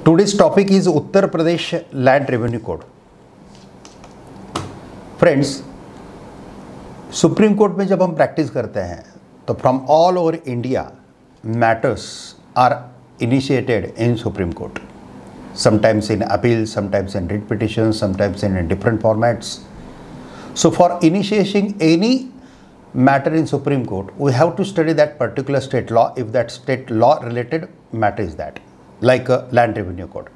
Today's topic is Uttar Pradesh Land Revenue Code. Friends, Supreme Court में जब हम practice करते हैं तो from all over India matters are initiated in Supreme Court, sometimes in appeal, sometimes in writ petitions, sometimes in different formats. So for initiating any matter in Supreme Court, we have to study that particular state law if that state law related matter is that, like land revenue code.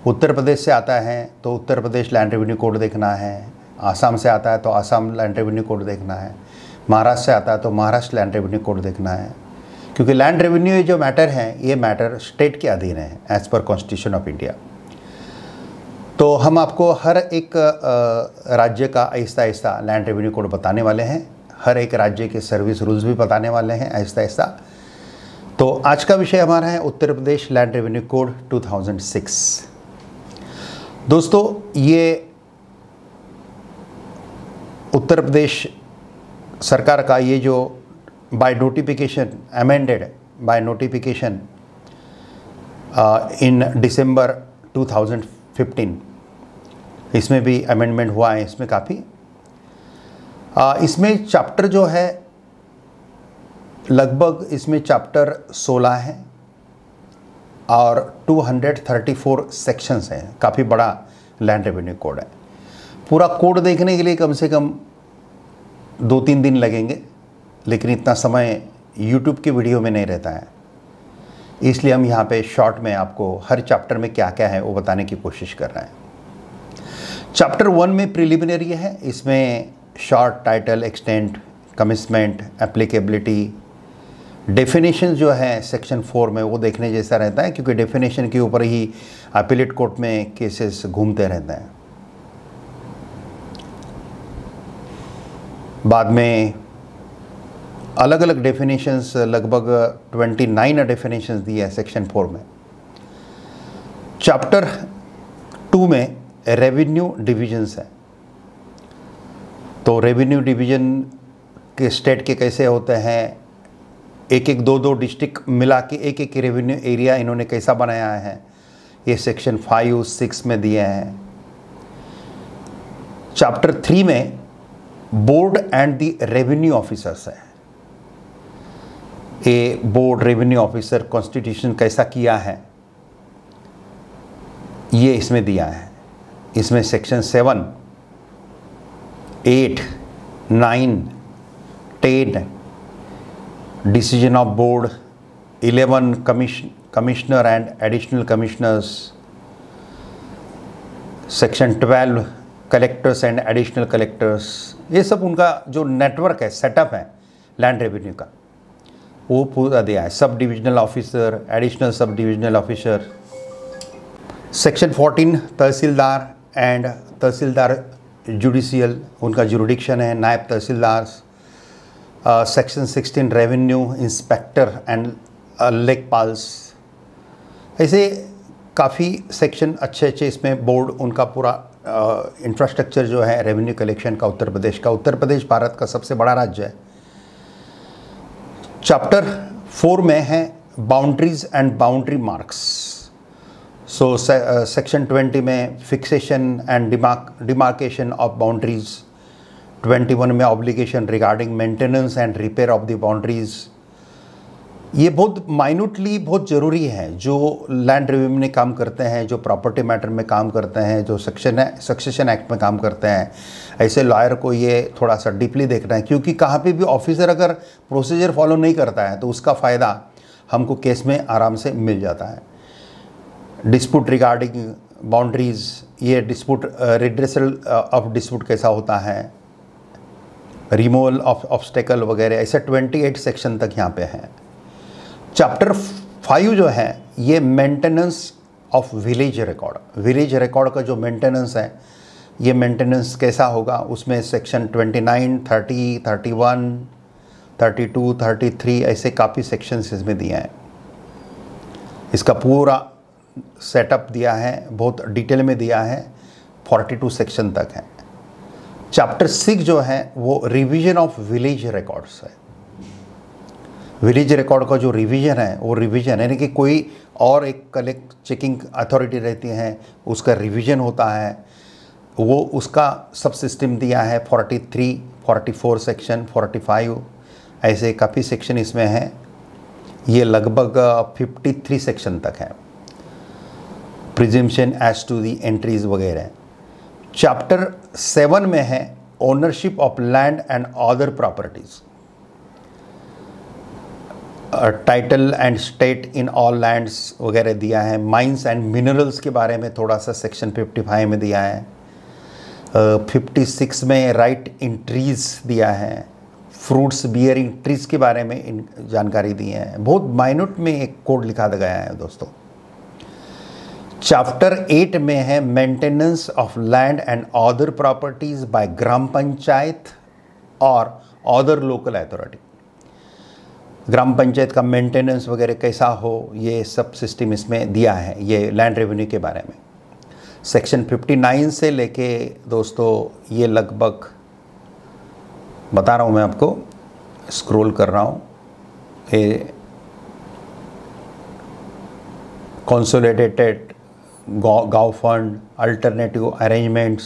Uttar Pradesh से आता है तो Uttar Pradesh land revenue code देखना है, आसाम से आता है तो आसाम लैंड रेवेन्यू कोड देखना है, महाराष्ट्र से आता है तो महाराष्ट्र लैंड रेवेन्यू कोड देखना है, क्योंकि लैंड रेवेन्यू ये जो मैटर है ये मैटर स्टेट के अधीन है as per constitution of India. तो हम आपको हर एक राज्य का Aahista Aahista land revenue code बताने वाले हैं, हर एक राज्य के सर्विस रूल्स भी बताने वाले हैं आहिस्ता आहिस्ता। तो आज का विषय हमारा है Uttar Pradesh land revenue code 2006। दोस्तों, ये उत्तर प्रदेश सरकार का ये जो by notification, amended by notification in December 2015, इसमें भी अमेंडमेंट हुआ है। इसमें काफ़ी इसमें चैप्टर जो है लगभग इसमें चैप्टर 16 है और 234 सेक्शंस हैं। काफ़ी बड़ा लैंड रेवेन्यू कोड है। पूरा कोड देखने के लिए कम से कम 2-3 दिन लगेंगे, लेकिन इतना समय YouTube के वीडियो में नहीं रहता है, इसलिए हम यहाँ पे शॉर्ट में आपको हर चैप्टर में क्या क्या है वो बताने की कोशिश कर रहे हैं। चैप्टर 1 में प्रिलिमिनरी है, इसमें short, title, extent, commitment, applicability, definition जो है सेक्शन 4 में वो देखने जैसा रहता है, क्योंकि डेफिनेशन के ऊपर ही अपीलेट कोर्ट में केसेस घूमते रहते हैं। बाद में अलग अलग डेफिनेशंस, लगभग 29 डेफिनेशंस दी है सेक्शन 4 में। चैप्टर 2 में रेवेन्यू डिविजन्स है। तो रेवेन्यू डिवीजन के स्टेट के कैसे होते हैं, एक एक दो डिस्ट्रिक्ट मिला के एक एक रेवेन्यू एरिया इन्होंने कैसा बनाया है, ये सेक्शन 5-6 में दिए हैं। चैप्टर 3 में board and the revenue officers है। ये बोर्ड, रेवेन्यू ऑफिसर कॉन्स्टिट्यूशन कैसा किया है ये इसमें दिया है। इसमें section 7, 8, 9, 10 decision of board, 11 commissioner and additional commissioners, section 12 collectors and additional collectors. ये सब उनका जो नेटवर्क है, सेटअप है लैंड रेवेन्यू का, वो पूरा दिया है। Sub divisional officer, additional sub divisional officer. Section 14 tehsildar and tehsildar judicial, उनका जुरिडिक्शन है, naib tehsildar. Section 16 revenue inspector and lekhpals. ऐसे काफ़ी सेक्शन अच्छे इसमें बोर्ड, उनका पूरा इंफ्रास्ट्रक्चर जो है रेवेन्यू कलेक्शन का उत्तर प्रदेश का। उत्तर प्रदेश भारत का सबसे बड़ा राज्य है। चैप्टर 4 में है boundaries and boundary marks. So section 20 में fixation and demarcation of boundaries, 21 में obligation regarding maintenance and repair of the boundaries. ये बहुत माइन्यूटली बहुत ज़रूरी है जो लैंड रेवेन्यू में काम करते हैं, जो प्रॉपर्टी मैटर में काम करते हैं, जो सक्सेशन एक्ट में काम करते हैं। ऐसे लॉयर को ये थोड़ा सा डीपली देखना है, क्योंकि कहाँ पे भी ऑफिसर अगर प्रोसीजर फॉलो नहीं करता है तो उसका फ़ायदा हमको केस में आराम से मिल जाता है। डिस्प्यूट रिगार्डिंग बाउंड्रीज, ये डिस्प्यूट रिड्रेसल ऑफ डिस्प्यूट कैसा होता है, रिमूवल ऑफ ऑब्स्टेकल वगैरह, ऐसे 28 सेक्शन तक यहाँ पे हैं। चैप्टर 5 जो है ये maintenance of village record. Village record का जो मेंटेनेंस है, ये मेंटेनेंस कैसा होगा, उसमें सेक्शन 29, 30, 31, 32, 33 ऐसे काफ़ी सेक्शंस इसमें दिए हैं। इसका पूरा सेटअप दिया है, बहुत डिटेल में दिया है, 42 सेक्शन तक है। चैप्टर 6 जो है वो रिवीजन ऑफ विलेज रिकॉर्ड्स है। विलेज रिकॉर्ड का जो रिवीजन है वो रिवीजन यानी कि कोई और एक कलेक्ट चेकिंग अथॉरिटी रहती हैं, उसका रिवीजन होता है, वो उसका सब सिस्टम दिया है। 43, 44 सेक्शन, 45 ऐसे काफ़ी सेक्शन इसमें हैं। ये लगभग 53 सेक्शन तक है। Presumption as to the entries वगैरह। चैप्टर 7 में है ownership of land and other properties, title and state in all lands वगैरह दिया है। माइंस एंड मिनरल्स के बारे में थोड़ा सा सेक्शन 55 में दिया है। 56 में राइट इन ट्रीज दिया है। फ्रूट्स बियरिंग ट्रीज के बारे में जानकारी दी है। बहुत माइन्यूट में एक कोड लिखा गया है दोस्तों। चैप्टर 8 में है maintenance of land and other properties by gram panchayat और other local authority. Gram panchayat का मेंटेनेंस वगैरह कैसा हो, ये सब सिस्टम इसमें दिया है, ये लैंड रेवेन्यू के बारे में। सेक्शन 59 से लेके दोस्तों ये लगभग बता रहा हूँ मैं आपको, स्क्रॉल कर रहा हूँ, ये कंसोलिडेटेड गांव fund, alternative arrangements,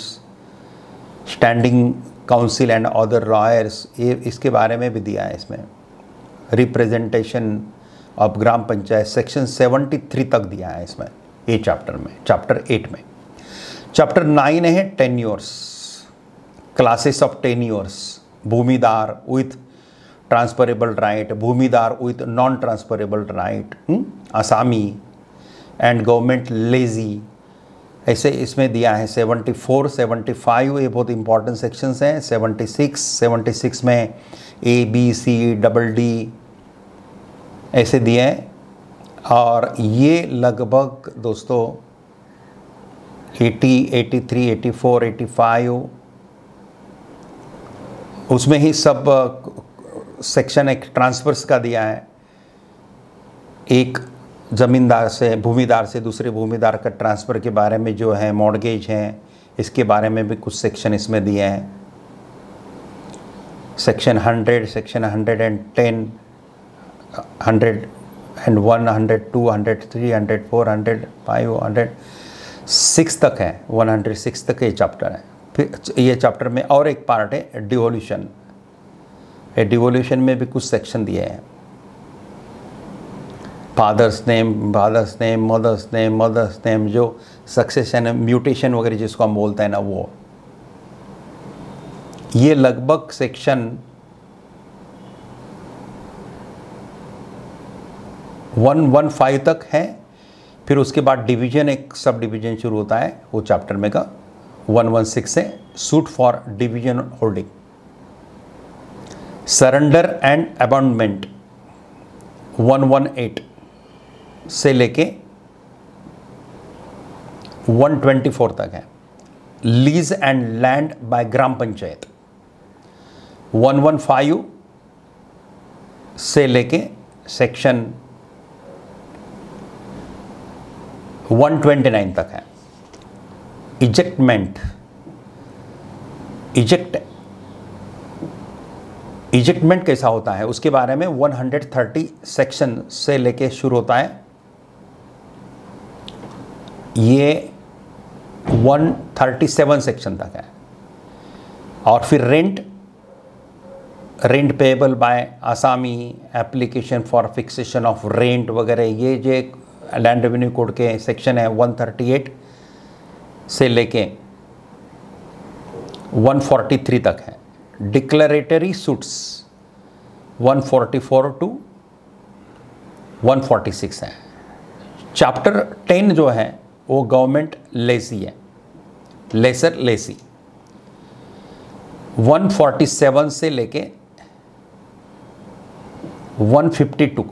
standing council and other lawyers, ये इसके बारे में भी दिया है इसमें। Representation of gram panchayat section 73 तक दिया है इसमें, ये चैप्टर में, चैप्टर 8 में। चैप्टर 9 है tenures, classes of tenures, bhumidar with transferable right, bhumidar with non transferable right, asami and government lessee, ऐसे इसमें दिया है। 74, 75 ये बहुत इंपॉर्टेंट सेक्शंस हैं। 76 में ABC, DD ऐसे दिए हैं। और ये लगभग दोस्तों 80, 83, 84, 85 उसमें ही सब सेक्शन एक ट्रांसफर्स का दिया है। एक ज़मींदार से, भूमिदार से दूसरे भूमिदार का ट्रांसफ़र के बारे में जो है, मॉर्गेज हैं, इसके बारे में भी कुछ सेक्शन इसमें दिए हैं। सेक्शन 100, सेक्शन 110, 101, 102, 103, 104, 105, 106 तक है, 106 तक ये चैप्टर है। फिर ये चैप्टर में और एक पार्ट है डिवोल्यूशन। ये डिवोल्यूशन में भी कुछ सेक्शन दिए हैं। फादर्स नेम, मदर्स नेम, जो सक्सेशन म्यूटेशन वगैरह जिसको हम बोलते हैं ना, वो ये लगभग सेक्शन 115 तक है। फिर उसके बाद डिवीजन, एक सब डिवीजन शुरू होता है वो चैप्टर में का 116 से, suit for division holding, surrender and abandonment 118 से लेके 124 तक है। Lease and land by gram panchayat 115 से लेके सेक्शन 129 तक है। इजेक्टमेंट कैसा होता है उसके बारे में 130 सेक्शन से लेके शुरू होता है। ये 137 सेक्शन तक है। और फिर rent payable by Asami, application for fixation of rent वगैरह, ये जो लैंड रेवेन्यू कोड के सेक्शन है 138 से लेके 143 तक है। डिक्लेरेटरी सूट्स 144 टू 146 है। चैप्टर 10 जो है वो गवर्नमेंट लेसी है, लेसर लेसी 147 से लेके 152।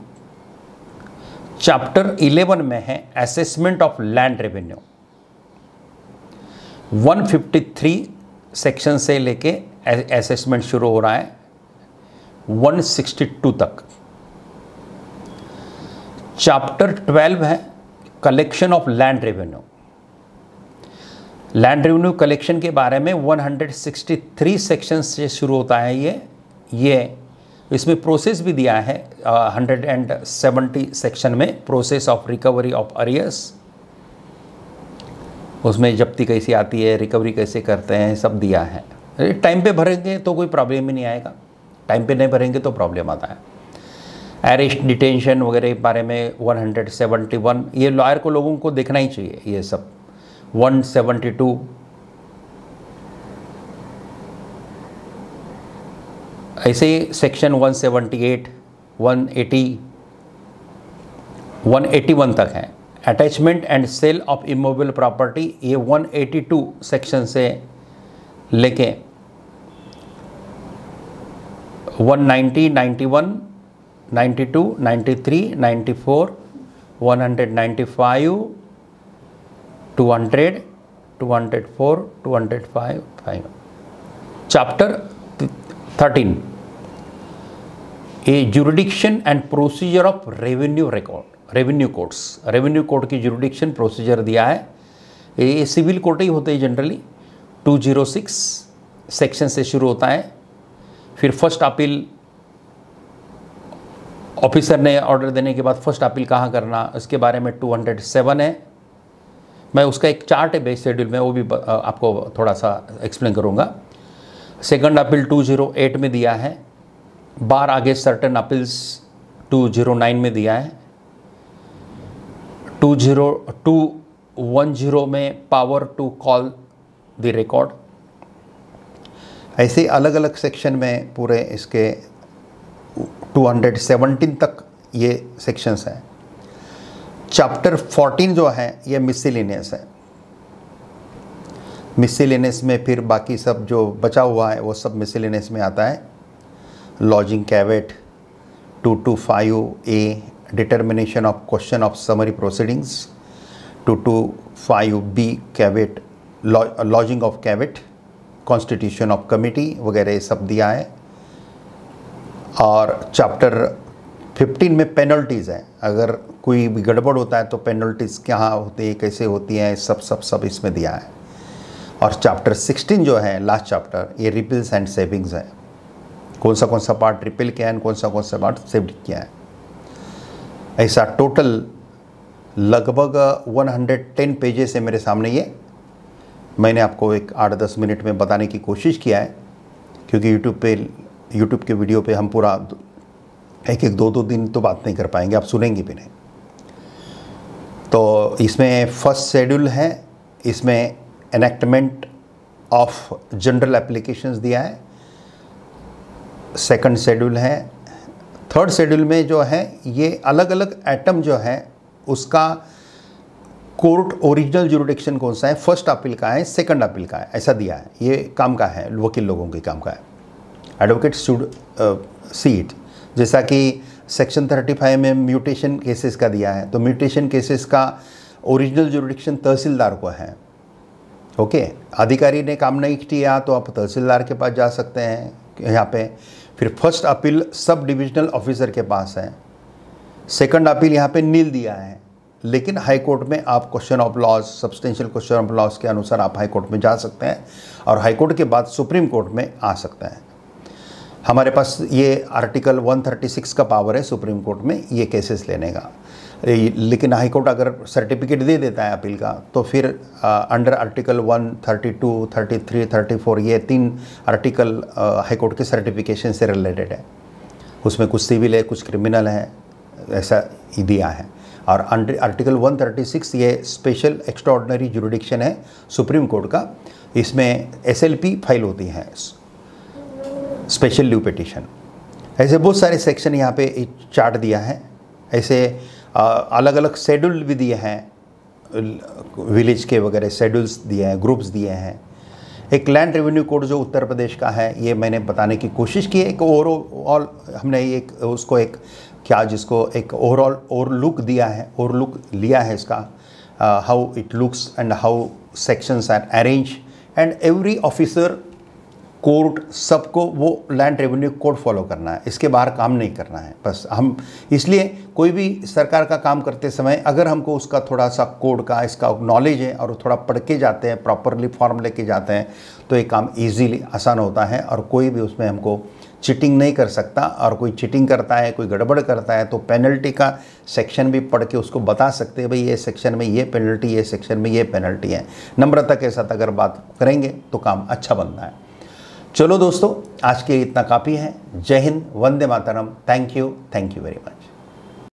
चैप्टर 11 में है assessment of land revenue 153 section से लेके असेसमेंट शुरू हो रहा है 162 तक। चैप्टर 12 है collection of land revenue. Land revenue collection के बारे में 163 सेक्शन से शुरू होता है। ये इसमें प्रोसेस भी दिया है 170 सेक्शन में, process of recovery of arrears, उसमें जब्ती कैसी आती है, रिकवरी कैसे करते हैं, सब दिया है। टाइम पे भरेंगे तो कोई प्रॉब्लम ही नहीं आएगा, टाइम पे नहीं भरेंगे तो प्रॉब्लम आता है। अरेस्ट डिटेंशन वगैरह के बारे में 171, ये लॉयर को लोगों को देखना ही चाहिए ये सब। 172 ऐसे ही सेक्शन 178, 180, 181 तक है। Attachment and sale of immovable property, ये 182 सेक्शन से लेके 190, 91, 92, 93, 94, 195, 200, 204, 205। Chapter 13 A jurisdiction and procedure of revenue record, revenue courts, revenue court की जुरिडिक्शन प्रोसीजर दिया है। ये सिविल कोर्ट ही होते हैं जनरली। 206 सेक्शन से शुरू होता है। फिर फर्स्ट अपील, ऑफिसर ने ऑर्डर देने के बाद फर्स्ट अपील कहाँ करना, उसके बारे में 207 है। मैं उसका एक चार्ट है बेस शेड्यूल में, वो भी आपको थोड़ा सा एक्सप्लेन करूँगा। सेकंड अपील 208 में दिया है। बार आगे सर्टन अपील्स 209 में दिया है। 210 में power to call the record. ऐसे अलग अलग सेक्शन में पूरे इसके 217 तक ये सेक्शंस हैं। चैप्टर 14 जो है ये मिसलेनियस है। मिसलेनियस में फिर बाकी सब जो बचा हुआ है वो सब मिसलेनियस में आता है। Lodging कैवेट 225A determination of question of summary proceedings, 225B कैवेट lodging of कैवेट, constitution of committee वगैरह सब दिया है। और चैप्टर 15 में पेनल्टीज़ हैं, अगर कोई भी गड़बड़ होता है तो पेनल्टीज़ कहाँ होती है, कैसे होती हैं, सब इसमें दिया है। और चैप्टर 16 जो है लास्ट चैप्टर, ये रिपील्स एंड सेविंग्स है। कौन सा पार्ट रिपील किया है, कौन सा पार्ट सेव्ड किया है। ऐसा टोटल लगभग 110 पेजेस है मेरे सामने। ये मैंने आपको एक 8-10 मिनट में बताने की कोशिश किया है, क्योंकि यूट्यूब के वीडियो पे हम पूरा 1-2 दिन तो बात नहीं कर पाएंगे, आप सुनेंगे भी नहीं। तो इसमें फर्स्ट शेड्यूल है, इसमें एनेक्टमेंट ऑफ जनरल एप्लीकेशंस दिया है। सेकंड शेड्यूल है। थर्ड शेड्यूल में जो है ये अलग अलग एटम जो है उसका कोर्ट ओरिजिनल जुरिडिक्शन कौन सा है, फर्स्ट अपील का है, सेकंड अपील का है, ऐसा दिया है। ये काम का है, वकील लोगों के काम का है। Advocate should see it. जैसा कि सेक्शन 35 में म्यूटेशन केसेस का दिया है, तो म्यूटेशन केसेस का ओरिजिनल जुरिडिक्शन तहसीलदार को है। ओके, अधिकारी ने काम नहीं किया तो आप तहसीलदार के पास जा सकते हैं यहाँ पे। फिर फर्स्ट अपील सब डिविजनल ऑफिसर के पास है। सेकंड अपील यहाँ पे नील दिया है, लेकिन हाई कोर्ट में आप question of laws, substantial question of laws के अनुसार आप हाई कोर्ट में जा सकते हैं, और हाई कोर्ट के बाद सुप्रीम कोर्ट में आ सकते हैं। हमारे पास ये आर्टिकल 136 का पावर है सुप्रीम कोर्ट में ये केसेस लेने का। लेकिन हाई कोर्ट अगर सर्टिफिकेट दे देता है अपील का, तो फिर अंडर आर्टिकल 132, 33, 34 ये 3 आर्टिकल हाई कोर्ट के सर्टिफिकेशन से रिलेटेड है। उसमें कुछ सिविल है, कुछ क्रिमिनल है, ऐसा ही दिया है। और आर्टिकल 136 ये स्पेशल एक्स्ट्राऑर्डिनरी जुरिडिक्शन है सुप्रीम कोर्ट का। इसमें SLP फाइल होती है, स्पेशल लीव पिटिशन। ऐसे बहुत सारे सेक्शन यहाँ पे एक चार्ट दिया है। ऐसे अलग अलग शेड्यूल भी दिए हैं, विलेज के वगैरह शेड्यूल्स दिए हैं, ग्रुप्स दिए हैं। एक लैंड रेवेन्यू कोड जो उत्तर प्रदेश का है, ये मैंने बताने की कोशिश की है। एक ओवरऑल हमने एक उसको एक क्या जिसको एक ओवरऑल लुक दिया है, ओवर लुक लिया है इसका, how it looks and how sections are arrange and every officer, court, सबको वो लैंड रेवेन्यू कोड फॉलो करना है। इसके बाहर काम नहीं करना है बस। हम इसलिए कोई भी सरकार का काम करते समय अगर हमको उसका थोड़ा सा कोड का इसका नॉलेज है और थोड़ा पढ़ के जाते हैं, प्रॉपरली फॉर्म लेके जाते हैं, तो ये काम इजीली आसान होता है और कोई भी उसमें हमको चीटिंग नहीं कर सकता, और कोई चीटिंग करता है, कोई गड़बड़ करता है तो पेनल्टी का सेक्शन भी पढ़ के उसको बता सकते हैं, भाई ये सेक्शन में ये पेनल्टी, ये सेक्शन में ये पेनल्टी है। नम्रता के साथ अगर बात करेंगे तो काम अच्छा बनता है। चलो दोस्तों, आज के इतना काफ़ी है। Jai Hind, Vande Mataram. Thank you very much.